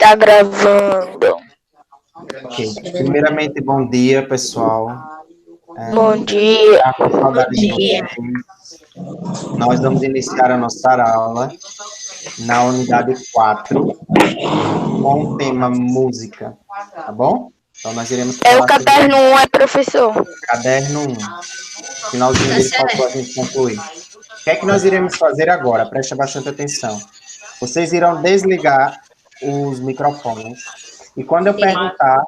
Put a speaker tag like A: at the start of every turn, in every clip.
A: Tá gravando.
B: Ok. Primeiramente, bom dia, pessoal.
A: Bom dia.
B: Tá com saudade de vocês. Nós vamos iniciar a nossa aula na unidade 4, com o tema música, tá bom? Então, nós iremos
A: É o
B: falar sobre
A: caderno 1, é professor?
B: caderno 1. Finalzinho dele faltou a gente concluir. O que é que nós iremos fazer agora? Preste bastante atenção. Vocês irão desligar os microfones. E quando eu perguntar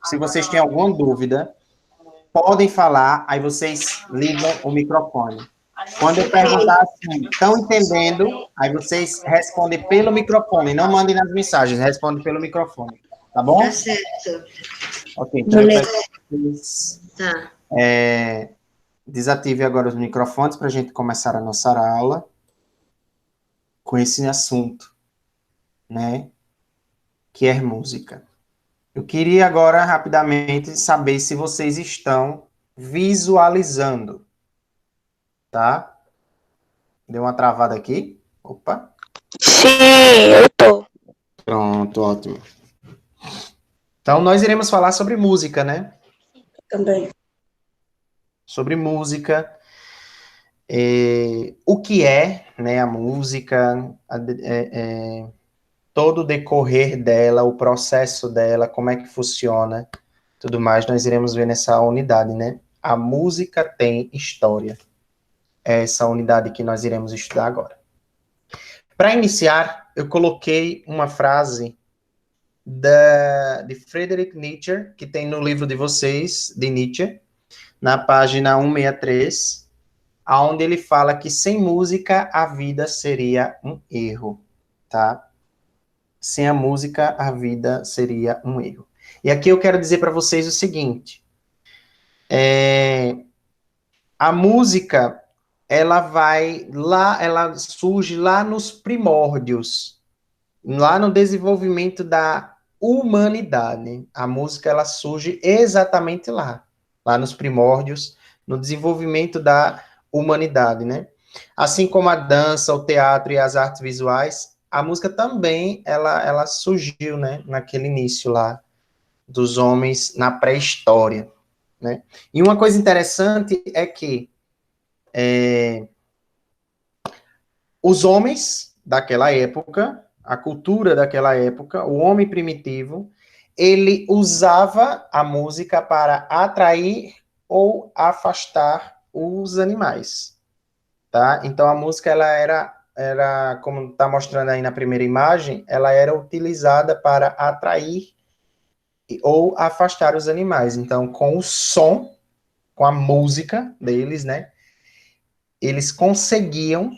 B: se vocês têm alguma dúvida, podem falar, aí vocês ligam o microfone. Quando eu perguntar assim, estão entendendo? Aí vocês respondem pelo microfone, não mandem nas mensagens, respondem pelo microfone. Tá bom?
C: Tá certo.
B: Ok, então eu peço que vocês
C: Tá.
B: desativem agora os microfones para a gente começar a nossa aula com esse assunto, né? Que é música. Eu queria agora, rapidamente, saber se vocês estão visualizando, tá? Deu uma travada aqui. Opa.
A: Sim, eu tô.
B: Pronto, ótimo. Então, nós iremos falar sobre música, né?
C: Também.
B: Sobre música. O que é, né, a música, todo o decorrer dela, o processo dela, como é que funciona, tudo mais, nós iremos ver nessa unidade, né? A música tem história. É essa unidade que nós iremos estudar agora. Para iniciar, eu coloquei uma frase de Friedrich Nietzsche, que tem no livro de vocês, de Nietzsche, na página 163, onde ele fala que sem música a vida seria um erro, tá? Sem a música a vida seria um erro. E aqui eu quero dizer para vocês o seguinte, a música, ela surge lá nos primórdios, lá no desenvolvimento da humanidade. A música, ela surge exatamente lá nos primórdios, no desenvolvimento da humanidade, né? Assim como a dança, o teatro e as artes visuais, a música também, ela surgiu, né, naquele início lá dos homens na pré-história, né? E uma coisa interessante é que os homens daquela época, a cultura daquela época, o homem primitivo, ele usava a música para atrair ou afastar os animais, tá? Então a música ela era como está mostrando aí na primeira imagem, ela era utilizada para atrair ou afastar os animais. Então com o som, com a música deles, né? Eles conseguiam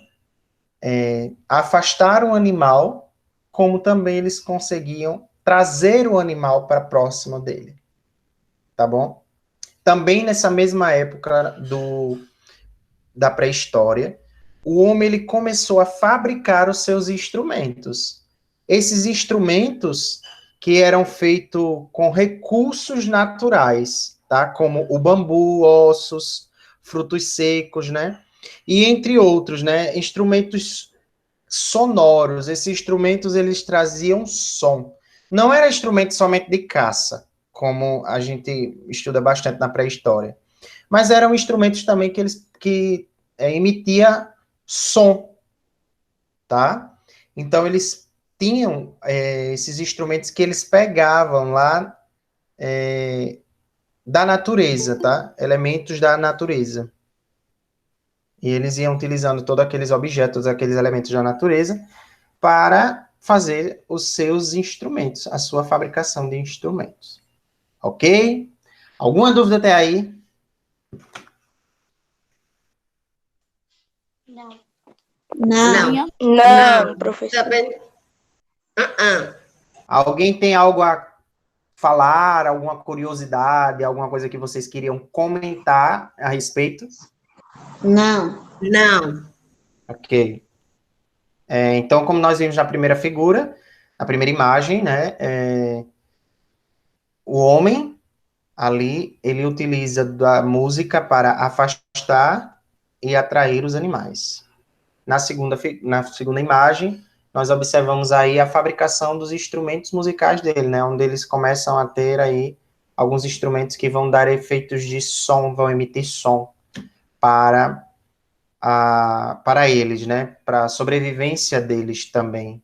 B: afastar o animal, como também eles conseguiam trazer o animal para próximo dele. Tá bom? Também nessa mesma época da pré-história, o homem ele começou a fabricar os seus instrumentos. Esses instrumentos que eram feitos com recursos naturais, tá? Como o bambu, ossos, frutos secos, né? E entre outros, né? Instrumentos sonoros. Esses instrumentos eles traziam som. Não era instrumento somente de caça, como a gente estuda bastante na pré-história, mas eram instrumentos também que emitia som, tá? Então eles tinham esses instrumentos que eles pegavam lá da natureza, tá? Elementos da natureza. E eles iam utilizando todos aqueles objetos, aqueles elementos da natureza, para fazer os seus instrumentos, a sua fabricação de instrumentos. Ok? Alguma dúvida até aí?
C: Não.
A: Não, professor.
C: Também.
B: Alguém tem algo a falar, alguma curiosidade, alguma coisa que vocês queriam comentar a respeito?
C: Não.
B: Ok. Então, como nós vimos na primeira figura, na primeira imagem, né, o homem ali, ele utiliza da música para afastar e atrair os animais. Na segunda imagem, nós observamos aí a fabricação dos instrumentos musicais dele, né? Onde eles começam a ter aí alguns instrumentos que vão dar efeitos de som, vão emitir som para eles, né? Para a sobrevivência deles também.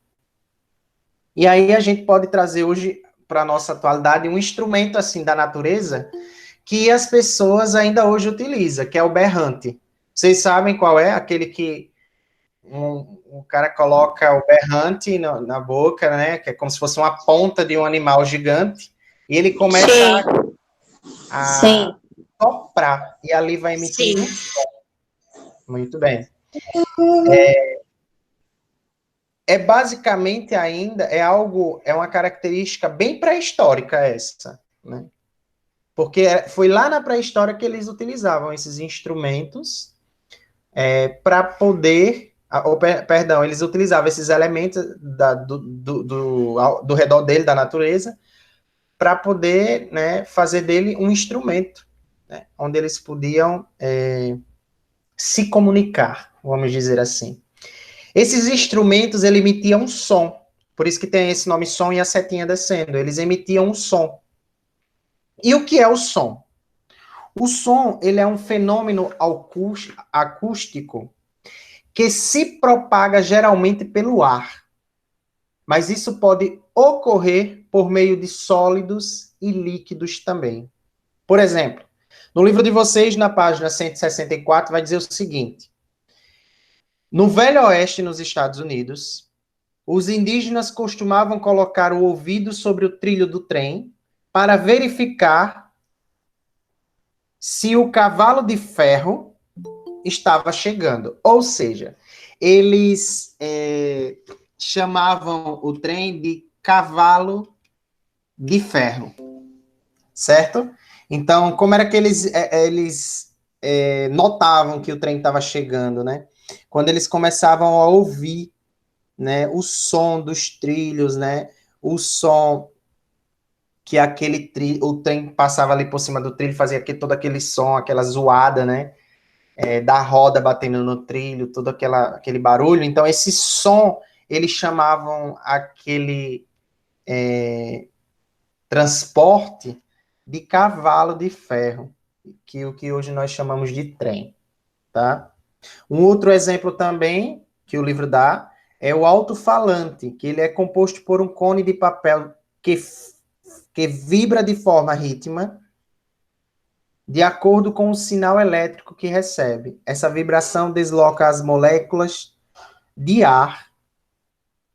B: E aí a gente pode trazer hoje para a nossa atualidade um instrumento assim da natureza que as pessoas ainda hoje utilizam, que é o berrante. Vocês sabem qual é? Aquele que o cara coloca o berrante na boca, né? Que é como se fosse uma ponta de um animal gigante, e ele começa
A: Sim,
B: a
C: Sim.
B: soprar, e ali vai emitir
C: Sim.
B: um som. Muito bem. É basicamente ainda, é uma característica bem pré-histórica essa, né? Porque foi lá na pré-história que eles utilizavam esses instrumentos para poder, perdão, eles utilizavam esses elementos do redor dele, da natureza, para poder, né, fazer dele um instrumento, né, onde eles podiam se comunicar, vamos dizer assim. Esses instrumentos, ele emitiam um som, por isso que tem esse nome som e a setinha descendo, eles emitiam um som. E o que é o som? O som, ele é um fenômeno acústico que se propaga geralmente pelo ar, mas isso pode ocorrer por meio de sólidos e líquidos também. Por exemplo, no livro de vocês, na página 164, vai dizer o seguinte: no Velho Oeste, nos Estados Unidos, os indígenas costumavam colocar o ouvido sobre o trilho do trem para verificar se o cavalo de ferro estava chegando. Ou seja, eles chamavam o trem de cavalo de ferro, certo? Então, como era que eles notavam que o trem estava chegando, né? Quando eles começavam a ouvir, né, o som dos trilhos, né? O som que o trem passava ali por cima do trilho, fazia todo aquele som, aquela zoada, né? Da roda batendo no trilho, todo aquele barulho. Então, esse som, eles chamavam aquele transporte de cavalo de ferro, que o que hoje nós chamamos de trem, tá? Um outro exemplo também que o livro dá é o alto-falante, que ele é composto por um cone de papel que vibra de forma rítmica, de acordo com o sinal elétrico que recebe. Essa vibração desloca as moléculas de ar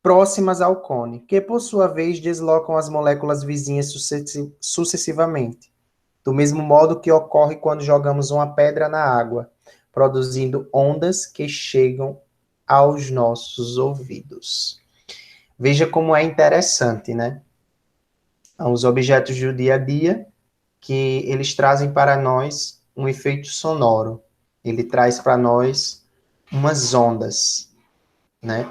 B: próximas ao cone, que por sua vez deslocam as moléculas vizinhas sucessivamente, do mesmo modo que ocorre quando jogamos uma pedra na água, produzindo ondas que chegam aos nossos ouvidos. Veja como é interessante, né? Os objetos do dia a dia, que eles trazem para nós um efeito sonoro. Ele traz para nós umas ondas, né?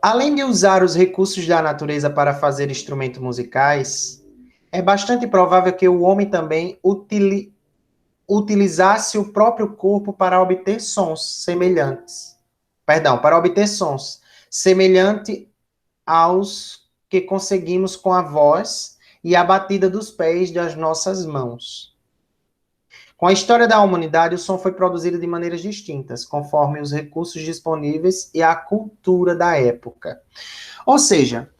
B: Além de usar os recursos da natureza para fazer instrumentos musicais, é bastante provável que o homem também utilizasse o próprio corpo para obter sons semelhantes. Perdão, para obter sons semelhantes aos que conseguimos com a voz e a batida dos pés das nossas mãos. Com a história da humanidade, o som foi produzido de maneiras distintas, conforme os recursos disponíveis e a cultura da época. Ou seja,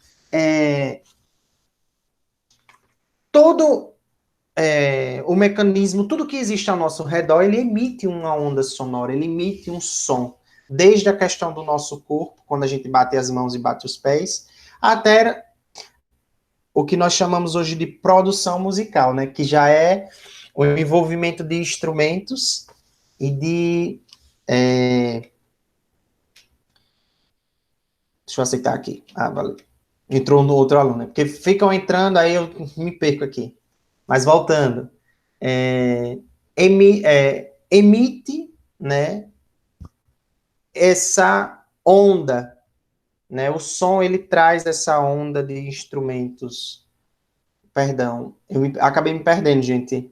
B: todo o mecanismo, tudo que existe ao nosso redor, ele emite uma onda sonora, ele emite um som. Desde a questão do nosso corpo, quando a gente bate as mãos e bate os pés, até o que nós chamamos hoje de produção musical, né? Que já é o envolvimento de instrumentos e de... Deixa eu aceitar aqui. Ah, valeu. Entrou no outro aluno, né? Porque ficam entrando, aí eu me perco aqui. Mas voltando. Emite, né, essa onda, né? O som, ele traz essa onda de instrumentos. Perdão, acabei me perdendo, gente.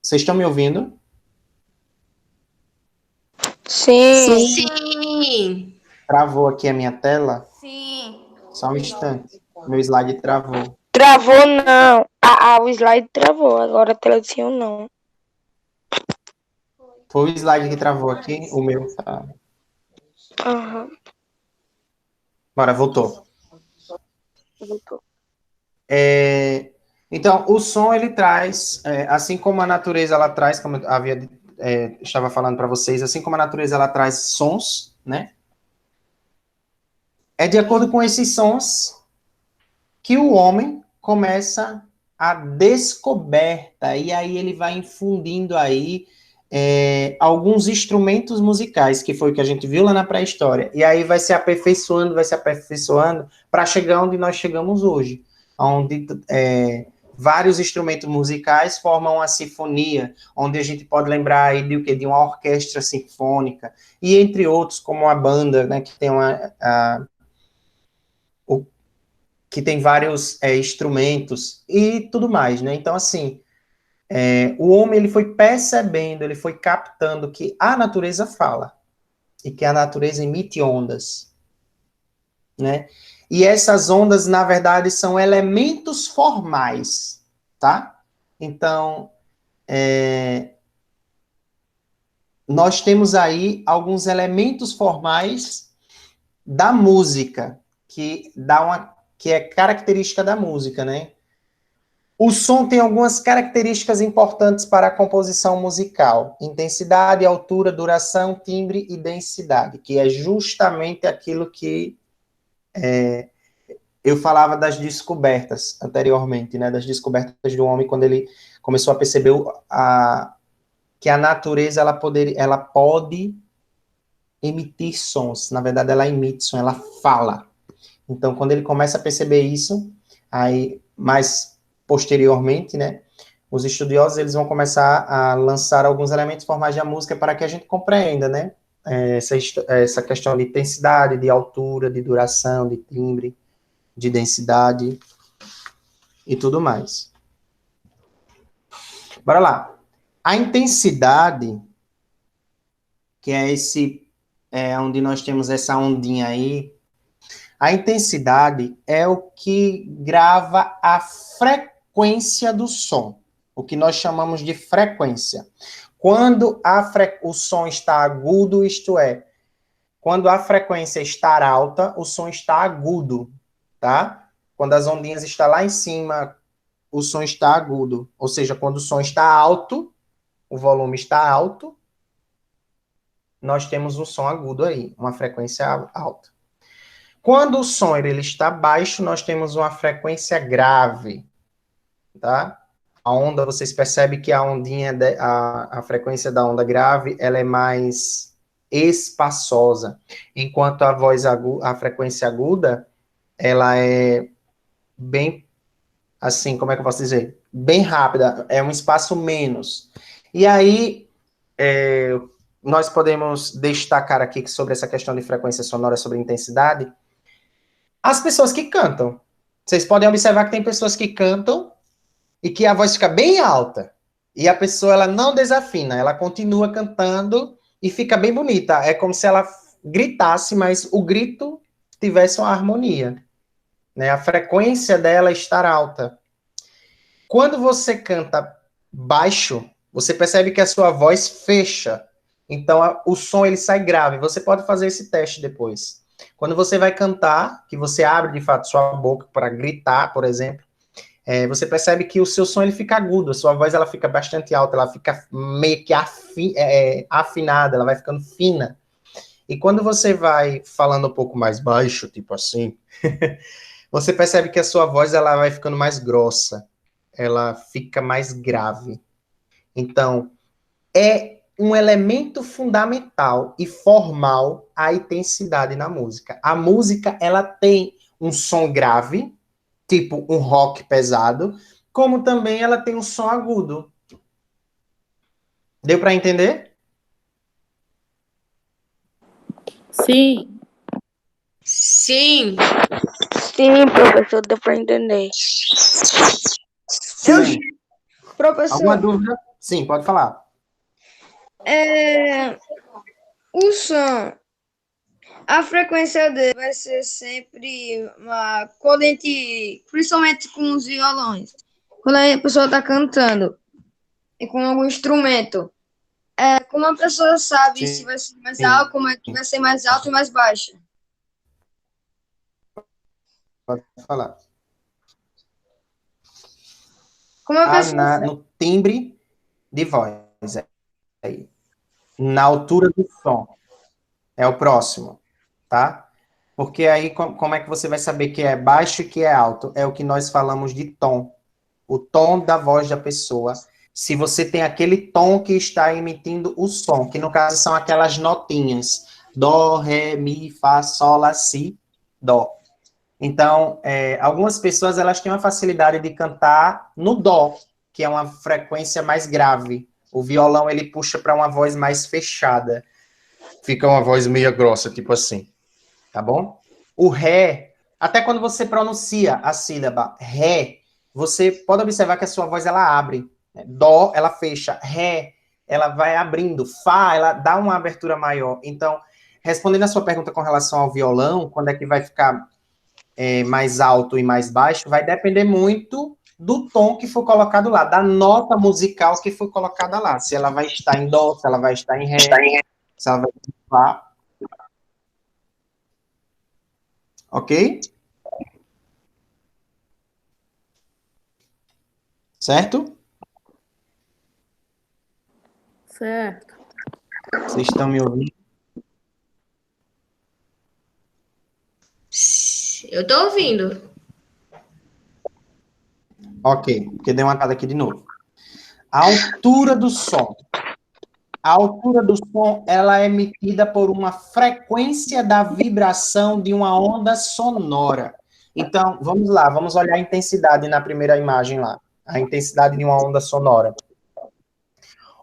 B: Vocês estão me ouvindo?
A: sim.
C: Sim.
D: aqui.
B: Travou aqui a minha tela?
D: Sim.
B: Só um instante. Meu slide travou.
A: Travou, não. O slide travou. Agora a tela de cima, não.
B: Foi o slide que travou aqui, o meu tá.
A: Aham.
B: Bora, voltou.
A: Voltou.
B: Então, o som ele traz, assim como a natureza ela traz, como eu estava falando para vocês, assim como a natureza ela traz sons, né? É de acordo com esses sons que o homem começa a descoberta, e aí ele vai infundindo aí alguns instrumentos musicais, que foi o que a gente viu lá na pré-história, e aí vai se aperfeiçoando para chegar onde nós chegamos hoje, onde vários instrumentos musicais formam uma sinfonia, onde a gente pode lembrar aí de o quê? De uma orquestra sinfônica, e entre outros, como a banda, né, que tem que tem vários instrumentos e tudo mais, né? Então, assim, o homem ele foi percebendo, ele foi captando que a natureza fala e que a natureza emite ondas, né? E essas ondas, na verdade, são elementos formais, tá? Então, nós temos aí alguns elementos formais da música que é característica da música, né? O som tem algumas características importantes para a composição musical: intensidade, altura, duração, timbre e densidade, que é justamente aquilo que eu falava das descobertas anteriormente, né? Das descobertas do homem quando ele começou a perceber que a natureza ela pode emitir sons. Na verdade, ela emite som, ela fala. Então, quando ele começa a perceber isso, aí mais posteriormente, né, os estudiosos eles vão começar a lançar alguns elementos formais da música para que a gente compreenda, né, essa questão de intensidade, de altura, de duração, de timbre, de densidade e tudo mais. Bora lá. A intensidade, que é onde nós temos essa ondinha aí, a intensidade é o que grava a frequência do som, o que nós chamamos de frequência. Quando o som está agudo, isto é, quando a frequência está alta, o som está agudo, tá? Quando as ondinhas estão lá em cima, o som está agudo. Ou seja, quando o som está alto, o volume está alto, nós temos um som agudo aí, uma frequência alta. Quando o som ele está baixo, nós temos uma frequência grave, tá? A onda, vocês percebem que a ondinha, a frequência da onda grave, ela é mais espaçosa, enquanto a voz a frequência aguda, ela é bem, assim, como é que eu posso dizer? Bem rápida, é um espaço menos. E aí, nós podemos destacar aqui sobre essa questão de frequência sonora, sobre intensidade, as pessoas que cantam. Vocês podem observar que tem pessoas que cantam e que a voz fica bem alta. E a pessoa ela não desafina, ela continua cantando e fica bem bonita. É como se ela gritasse, mas o grito tivesse uma harmonia, né? A frequência dela estar alta. Quando você canta baixo, você percebe que a sua voz fecha. Então o som ele sai grave. Você pode fazer esse teste depois. Quando você vai cantar, que você abre de fato sua boca para gritar, por exemplo, você percebe que o seu som ele fica agudo, a sua voz ela fica bastante alta, ela fica meio que afinada, ela vai ficando fina. E quando você vai falando um pouco mais baixo, tipo assim, você percebe que a sua voz ela vai ficando mais grossa, ela fica mais grave. Então, é um elemento fundamental e formal a intensidade na música. A música, ela tem um som grave, tipo um rock pesado, como também ela tem um som agudo. Deu para entender?
E: Sim.
D: Sim.
A: Sim, professor, deu para entender.
B: Sim.
C: Professor,
B: Alguma dúvida? Sim, pode falar.
C: o som
F: A frequência dele vai ser sempre quando a gente, principalmente com os violões, quando a pessoa está cantando e com algum instrumento, como a pessoa sabe se
B: Sim,
F: vai ser mais alto, como é que vai ser mais alto e mais baixo?
B: pode falar.
F: Como a pessoa sabe?
B: No timbre de voz. Aí. Na altura do som. É o próximo, tá? Porque aí, como é que você vai saber que é baixo e que é alto? É o que nós falamos de tom. O tom da voz da pessoa. Se você tem aquele tom que está emitindo o som, que no caso são aquelas notinhas. Dó, ré, mi, fá, sol, lá, si, dó. Então, algumas pessoas elas têm uma facilidade de cantar no dó, que é uma frequência mais grave. O violão ele puxa para uma voz mais fechada. Fica uma voz meio grossa, tipo assim. Tá bom? O ré, até quando você pronuncia a sílaba ré, você pode observar que a sua voz ela abre. Dó, ela fecha. Ré, ela vai abrindo. Fá, ela dá uma abertura maior. Então, respondendo a sua pergunta com relação ao violão, quando é que vai ficar mais alto e mais baixo, vai depender muito do tom que for colocado lá, da nota musical que for colocada lá. Se ela vai estar em dó, se ela vai estar em ré, se ela vai estar em fá. Ok? Certo?
E: Certo.
B: Vocês estão me ouvindo?
D: Eu tô ouvindo.
B: Ok, porque deu uma cada aqui de novo. A altura do som. A altura do som, ela é emitida por uma frequência da vibração de uma onda sonora. Então, vamos lá, vamos olhar a intensidade na primeira imagem lá. A intensidade de uma onda sonora.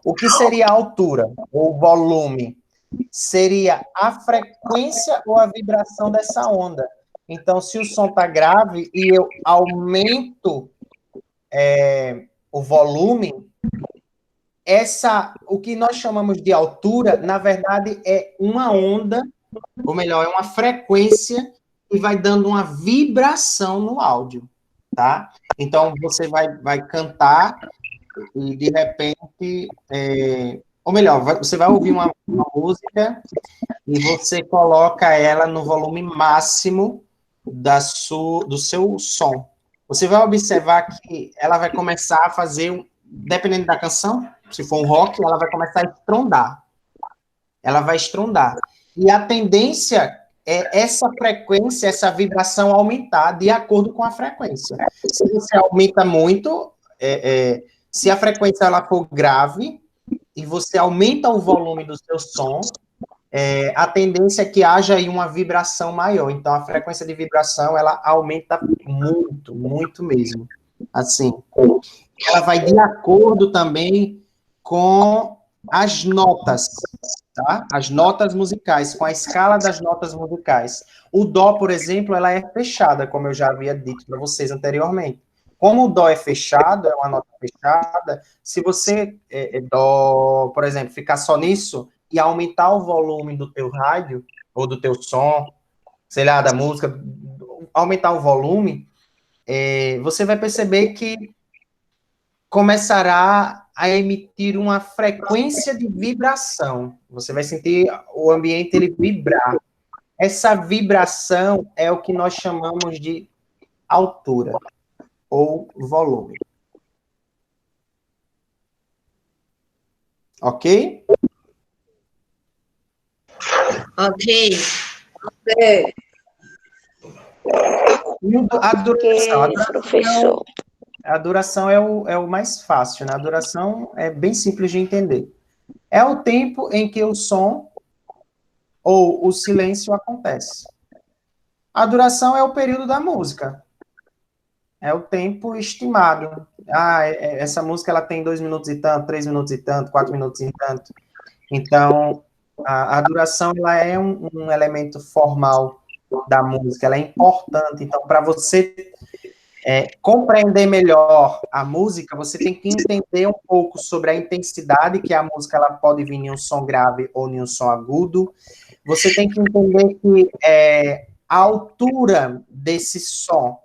B: O que seria a altura, ou volume? Seria a frequência ou a vibração dessa onda. Então, se o som está grave e eu aumento o volume, o que nós chamamos de altura, na verdade, é uma onda, ou melhor, é uma frequência que vai dando uma vibração no áudio, tá? Então, você vai cantar e, de repente, ou melhor, você vai ouvir uma música e você coloca ela no volume máximo do seu som. Você vai observar que ela vai começar a fazer, dependendo da canção, se for um rock, ela vai começar a estrondar. Ela vai estrondar. E a tendência é essa frequência, essa vibração aumentar de acordo com a frequência. Se você aumenta muito, se a frequência ela for grave e você aumenta o volume do seu som, a tendência é que haja aí uma vibração maior. Então, a frequência de vibração, ela aumenta muito, muito mesmo. Assim, ela vai de acordo também com as notas, tá? As notas musicais, com a escala das notas musicais. O dó, por exemplo, ela é fechada, como eu já havia dito para vocês anteriormente. Como o dó é fechado, é uma nota fechada, se você, dó, por exemplo, ficar só nisso e aumentar o volume do teu rádio, ou do teu som, sei lá, da música, aumentar o volume, você vai perceber que começará a emitir uma frequência de vibração. Você vai sentir o ambiente ele vibrar. Essa vibração é o que nós chamamos de altura ou volume. Ok?
D: Ok.
B: E a duração,
A: professor.
B: a duração é o mais fácil, né? A duração é bem simples de entender. É o tempo em que o som ou o silêncio acontece. A duração é o período da música. É o tempo estimado. Essa música ela tem 2 minutos e tanto, 3 minutos e tanto, 4 minutos e tanto. Então, a duração ela é um elemento formal da música, ela é importante. Então, para você compreender melhor a música, você tem que entender um pouco sobre a intensidade que a música ela pode vir em um som grave ou em um som agudo. você tem que entender que a altura desse som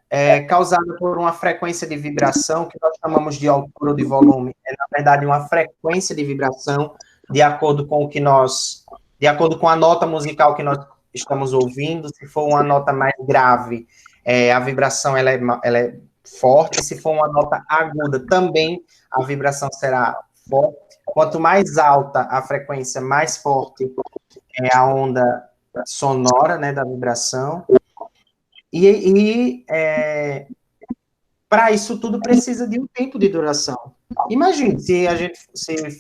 B: é causada por uma frequência de vibração que nós chamamos de altura ou de volume. É, na verdade, uma frequência de vibração de acordo com de acordo com a nota musical que nós estamos ouvindo. Se for uma nota mais grave, a vibração ela é forte. Se for uma nota aguda, também a vibração será forte. Quanto mais alta a frequência, mais forte é a onda sonora, né, da vibração. Para isso tudo precisa de um tempo de duração. Imagine se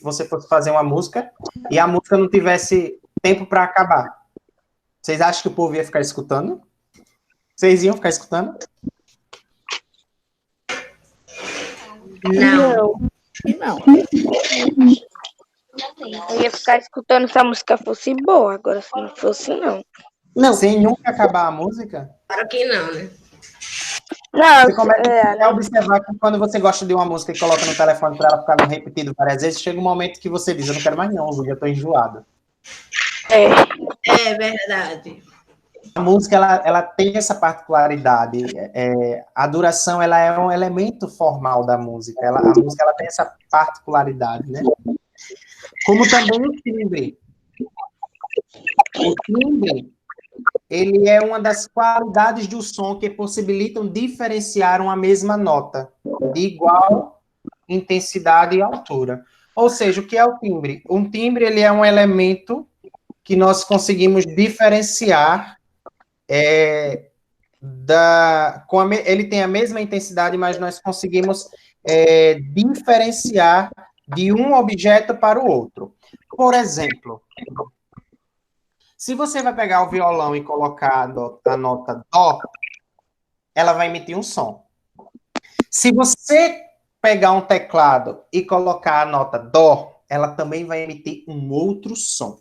B: você fosse fazer uma música e a música não tivesse tempo para acabar. Vocês acham que o povo ia ficar escutando? Vocês iam ficar escutando?
D: Não.
E: Não.
A: Eu ia ficar escutando se a música fosse boa, agora se não fosse, não.
C: Não.
B: Sem nunca acabar a música?
D: Claro que não, né?
A: Não,
B: Você começa a observar que quando você gosta de uma música e coloca no telefone para ela ficar repetindo várias vezes, chega um momento que você diz, eu não quero mais não, eu estou enjoado.
D: É verdade.
B: A música, ela tem essa particularidade. A duração, ela é um elemento formal da música. A música, ela tem essa particularidade, né? Como também o timbre. O timbre, ele é uma das qualidades do som que possibilitam diferenciar uma mesma nota, de igual intensidade e altura. Ou seja, o que é o timbre? Um timbre, ele é um elemento que nós conseguimos diferenciar ele tem a mesma intensidade, mas nós conseguimos diferenciar de um objeto para o outro. Por exemplo, se você vai pegar o violão e colocar a nota Dó, ela vai emitir um som. Se você pegar um teclado e colocar a nota Dó, ela também vai emitir um outro som.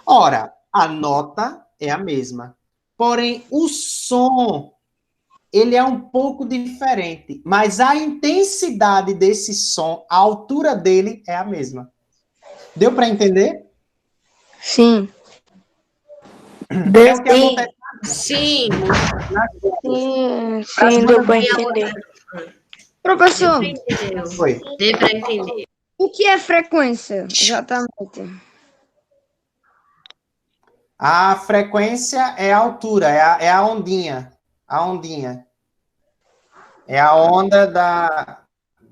B: Ora, a nota é a mesma. Porém, o som, ele é um pouco diferente, mas a intensidade desse som, a altura dele é a mesma. Deu para entender?
A: Sim.
B: É o que acontece.
D: Sim.
A: Sim, deu pra entender.
F: Professor,
D: Entendeu?
B: Foi.
D: Deu para entender.
F: o que é frequência, exatamente?
B: A frequência é a altura, é a ondinha. A ondinha. É a onda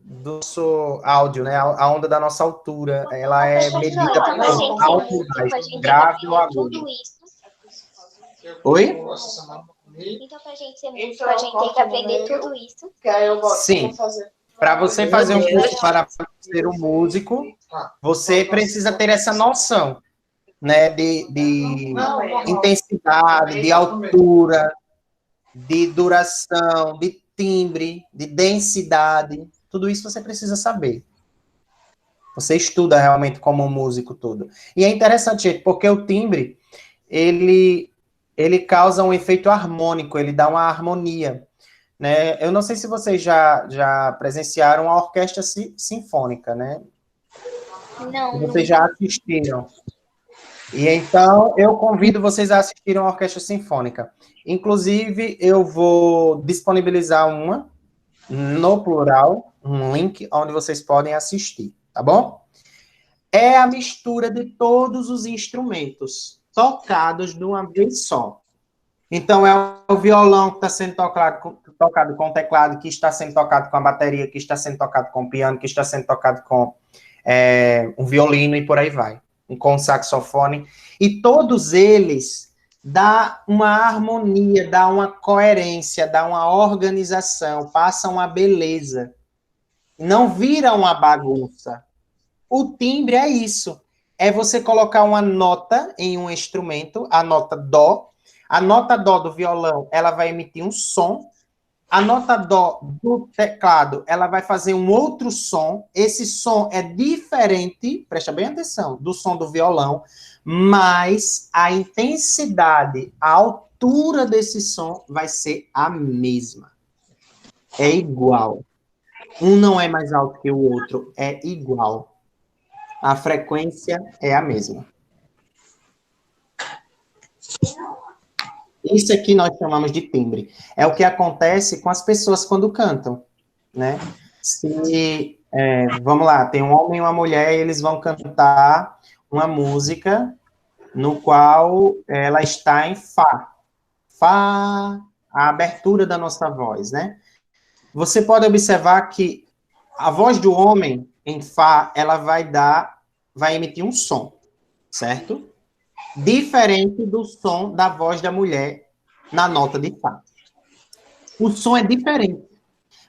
B: do nosso áudio, né? A onda da nossa altura. Ela é medida por alto e baixo, grave ou agudo. Oi?
G: Então, pra gente ser músico, a gente tem que aprender tudo isso.
B: Sim. Para você fazer um curso para ser um músico, você precisa ter essa noção, né? De intensidade, de altura, de duração, de timbre, de densidade. Tudo isso você precisa saber. Você estuda realmente como um músico todo. E é interessante, porque o timbre, ele causa um efeito harmônico, ele dá uma harmonia, né? Eu não sei se vocês já presenciaram a orquestra sinfônica, né?
G: Não.
B: Vocês já assistiram. E então, eu convido vocês a assistirem a orquestra sinfônica. Inclusive, eu vou disponibilizar uma, no plural, um link onde vocês podem assistir, tá bom? É a mistura de todos os instrumentos tocados de uma vez só. Então, é o violão que está sendo tocado com o teclado, que está sendo tocado com a bateria, que está sendo tocado com o piano, que está sendo tocado com um violino e por aí vai. Com o saxofone. E todos eles dão uma harmonia, dão uma coerência, dão uma organização, passam uma beleza. Não vira uma bagunça. O timbre é isso. É você colocar uma nota em um instrumento, a nota Dó. A nota Dó do violão, ela vai emitir um som. A nota Dó do teclado, ela vai fazer um outro som. Esse som é diferente, presta bem atenção, do som do violão, mas a intensidade, a altura desse som vai ser a mesma. É igual. Um não é mais alto que o outro, é igual. A frequência é a mesma. Isso aqui nós chamamos de timbre. É o que acontece com as pessoas quando cantam, né? Vamos lá, tem um homem e uma mulher e eles vão cantar uma música no qual ela está em Fá. Fá, a abertura da nossa voz, né? Você pode observar que a voz do homem em Fá, ela vai emitir um som, certo? Diferente do som da voz da mulher na nota de Fá. O som é diferente,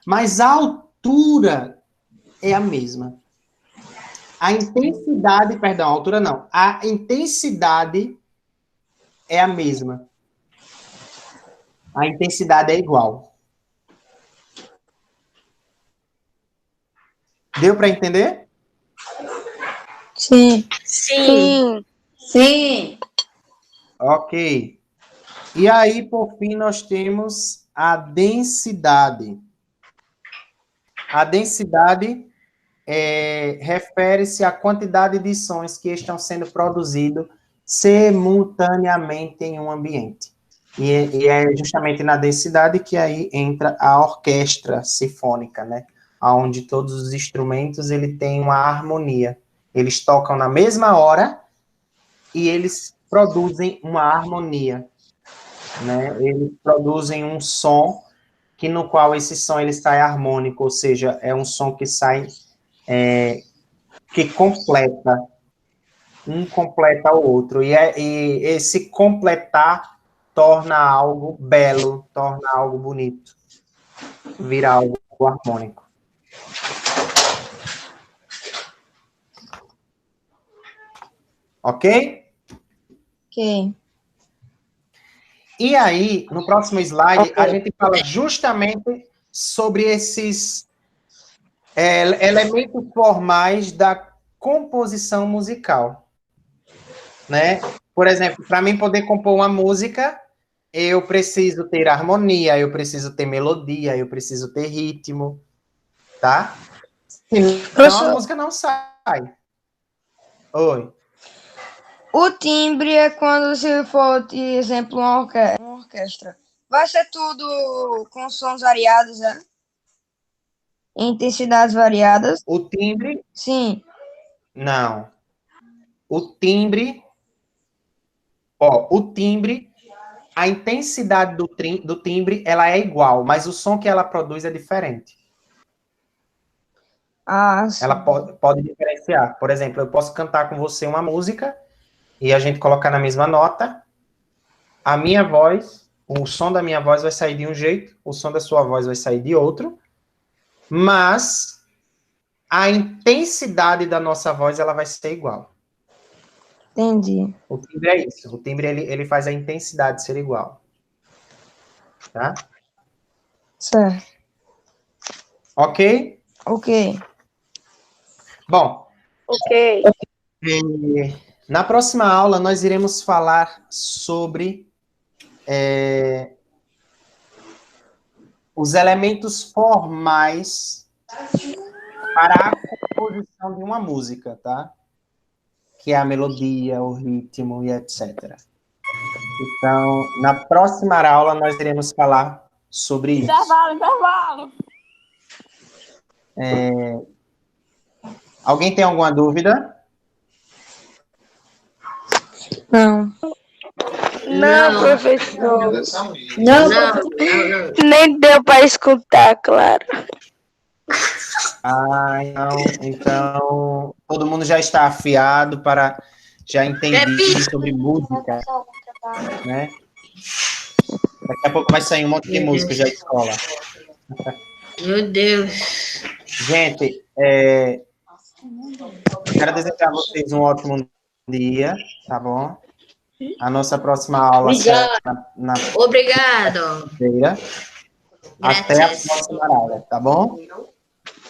B: mas a altura é a mesma. A intensidade, perdão, a altura não. A intensidade é a mesma. A intensidade é igual. Deu para entender?
F: Sim.
D: Sim.
C: Sim.
B: Ok. E aí, por fim, nós temos a densidade. A densidade refere-se à quantidade de sons que estão sendo produzidos simultaneamente em um ambiente. E é justamente na densidade que aí entra a orquestra sinfônica, né? Onde todos os instrumentos ele tem uma harmonia. Eles tocam na mesma hora e eles produzem uma harmonia, né? Eles produzem um som no qual esse som ele sai harmônico, ou seja, é um som que sai que completa, um completa o outro, e esse completar torna algo belo, torna algo bonito, vira algo harmônico. Ok?
F: Ok.
B: E aí, no próximo slide, a gente fala justamente sobre esses elementos formais da composição musical, né? Por exemplo, para mim poder compor uma música, eu preciso ter harmonia, eu preciso ter melodia, eu preciso ter ritmo, tá? Senão a música não sai. Oi.
F: O timbre é quando se for, por exemplo, uma orquestra. Vai ser tudo com sons variados, né? Intensidades variadas.
B: O timbre,
F: Sim.
B: não. O timbre, a intensidade do timbre, ela é igual, mas o som que ela produz é diferente.
F: Sim.
B: Ela pode diferenciar. Por exemplo, eu posso cantar com você uma música e a gente colocar na mesma nota, a minha voz, o som da minha voz vai sair de um jeito, o som da sua voz vai sair de outro, mas a intensidade da nossa voz, ela vai ser igual.
F: Entendi.
B: O timbre é isso. O timbre, ele faz a intensidade ser igual. Tá?
F: Certo.
B: Ok?
F: Ok.
B: Bom,
A: Ok.
B: na próxima aula, nós iremos falar sobre os elementos formais para a composição de uma música, tá? Que é a melodia, o ritmo e etc. Então, na próxima aula, nós iremos falar sobre isso.
E: Intervalo.
B: Alguém tem alguma dúvida?
F: Não.
A: Não, professor.
C: Não,
D: Não.
A: Nem deu para escutar, claro.
B: Ah, não. Então, todo mundo já está afiado para já entender sobre música, né? Daqui a pouco vai sair um monte de música da escola.
D: Meu Deus.
B: Gente, quero desejar a vocês um ótimo dia, tá bom? A nossa próxima aula será na
D: Obrigado.
B: feira. Até a
D: Graças.
B: próxima aula, tá bom?